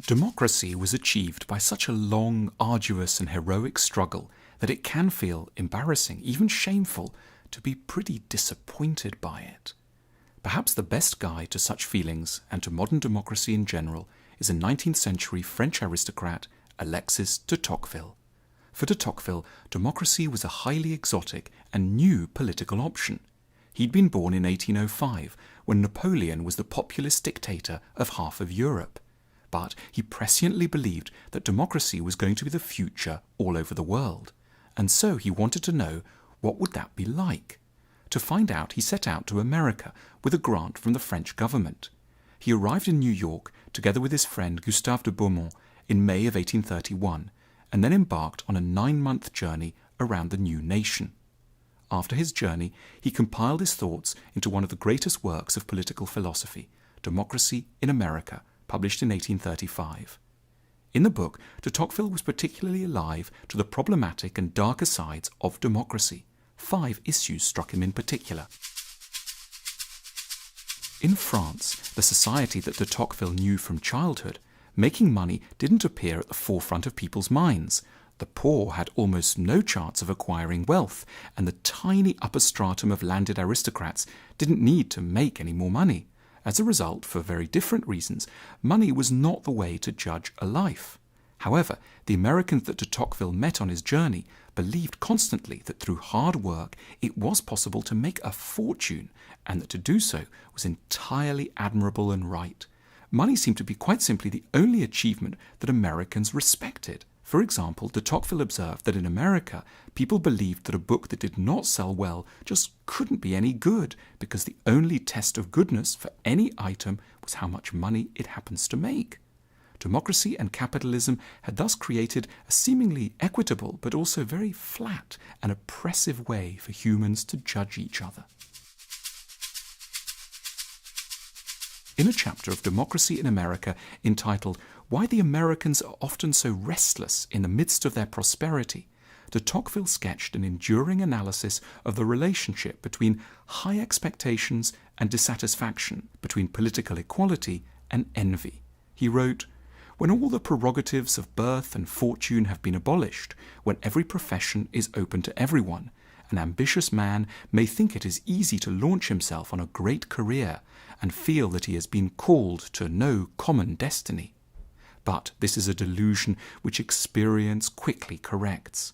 Democracy was achieved by such a long, arduous and heroic struggle that it can feel embarrassing, even shameful, to be pretty disappointed by it. Perhaps the best guide to such feelings and to modern democracy in general is a 19th century French aristocrat, Alexis de Tocqueville. For de Tocqueville, democracy was a highly exotic and new political option. He'd been born in 1805, when Napoleon was the populist dictator of half of Europe. But he presciently believed that democracy was going to be the future all over the world, and so he wanted to know what would that be like. To find out, he set out to America with a grant from the French government. He arrived in New York together with his friend Gustave de Beaumont in May of 1831, and then embarked on a 9-month journey around the new nation. After his journey, he compiled his thoughts into one of the greatest works of political philosophy, Democracy in America, published in 1835. In the book, de Tocqueville was particularly alive to the problematic and darker sides of democracy. 5 issues struck him in particular. In France, the society that de Tocqueville knew from childhood, making money didn't appear at the forefront of people's minds. The poor had almost no chance of acquiring wealth, and the tiny upper stratum of landed aristocrats didn't need to make any more money. As a result, for very different reasons, money was not the way to judge a life. However, the Americans that de Tocqueville met on his journey believed constantly that through hard work it was possible to make a fortune, and that to do so was entirely admirable and right. Money seemed to be quite simply the only achievement that Americans respected. For example, de Tocqueville observed that in America, people believed that a book that did not sell well just couldn't be any good, because the only test of goodness for any item was how much money it happens to make. Democracy and capitalism had thus created a seemingly equitable but also very flat and oppressive way for humans to judge each other. In a chapter of Democracy in America entitled Why the Americans Are Often So Restless in the Midst of Their Prosperity, de Tocqueville sketched an enduring analysis of the relationship between high expectations and dissatisfaction, between political equality and envy. He wrote, "When all the prerogatives of birth and fortune have been abolished, when every profession is open to everyone, an ambitious man may think it is easy to launch himself on a great career and feel that he has been called to no common destiny. But this is a delusion which experience quickly corrects.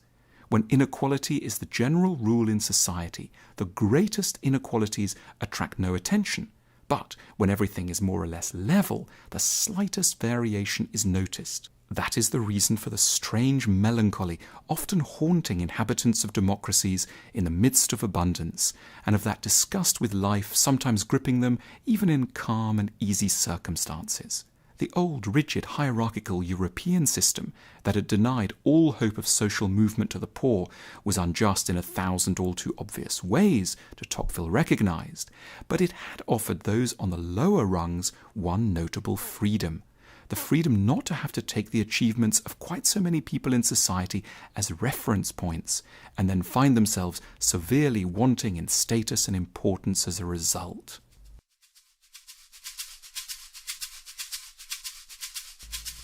When inequality is the general rule in society, the greatest inequalities attract no attention. But when everything is more or less level, the slightest variation is noticed. That is the reason for the strange melancholy often haunting inhabitants of democracies in the midst of abundance, and of that disgust with life sometimes gripping them even in calm and easy circumstances. The old rigid hierarchical European system that had denied all hope of social movement to the poor was unjust in 1,000 all too obvious ways, de Tocqueville recognized, but it had offered those on the lower rungs one notable freedom: the freedom not to have to take the achievements of quite so many people in society as reference points, and then find themselves severely wanting in status and importance as a result.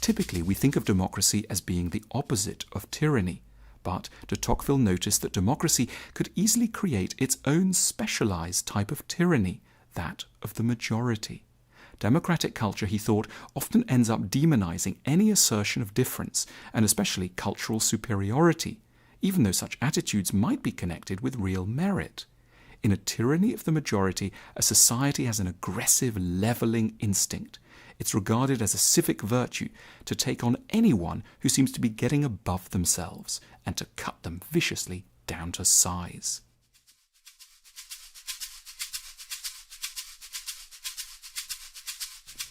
Typically, we think of democracy as being the opposite of tyranny, but de Tocqueville noticed that democracy could easily create its own specialized type of tyranny, that of the majority. Democratic culture, he thought, often ends up demonizing any assertion of difference, and especially cultural superiority, even though such attitudes might be connected with real merit. In a tyranny of the majority, a society has an aggressive leveling instinct. It's regarded as a civic virtue to take on anyone who seems to be getting above themselves, and to cut them viciously down to size.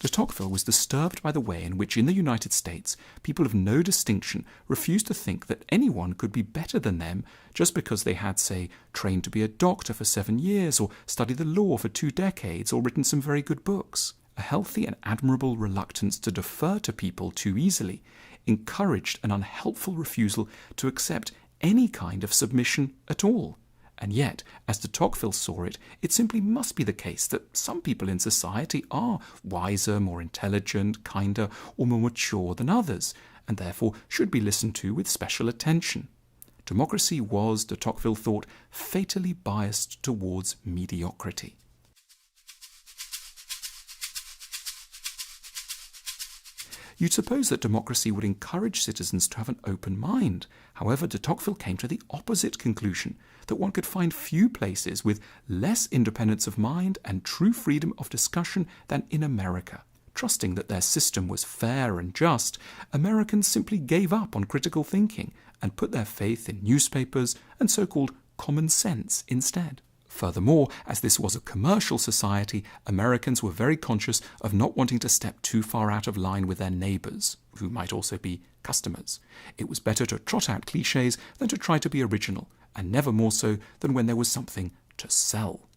De Tocqueville was disturbed by the way in which in the United States people of no distinction refused to think that anyone could be better than them just because they had, say, trained to be a doctor for 7 years, or studied the law for 2 decades, or written some very good books. A healthy and admirable reluctance to defer to people too easily encouraged an unhelpful refusal to accept any kind of submission at all. And yet, as de Tocqueville saw it, it simply must be the case that some people in society are wiser, more intelligent, kinder, or more mature than others, and therefore should be listened to with special attention. Democracy was, de Tocqueville thought, fatally biased towards mediocrity. You'd suppose that democracy would encourage citizens to have an open mind. However, de Tocqueville came to the opposite conclusion, that one could find few places with less independence of mind and true freedom of discussion than in America. Trusting that their system was fair and just, Americans simply gave up on critical thinking and put their faith in newspapers and so-called common sense instead. Furthermore, as this was a commercial society, Americans were very conscious of not wanting to step too far out of line with their neighbours, who might also be customers. It was better to trot out clichés than to try to be original, and never more so than when there was something to sell.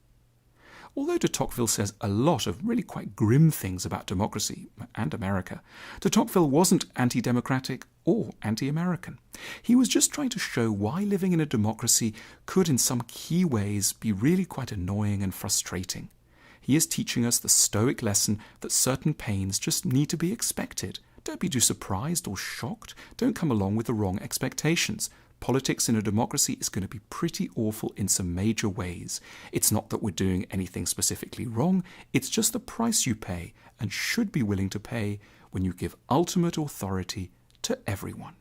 Although de Tocqueville says a lot of really quite grim things about democracy and America, de Tocqueville wasn't anti-democratic or anti-American. He was just trying to show why living in a democracy could in some key ways be really quite annoying and frustrating. He is teaching us the Stoic lesson that certain pains just need to be expected. Don't be too surprised or shocked. Don't come along with the wrong expectations. Politics in a democracy is going to be pretty awful in some major ways. It's not that we're doing anything specifically wrong, it's just the price you pay and should be willing to pay when you give ultimate authority to everyone.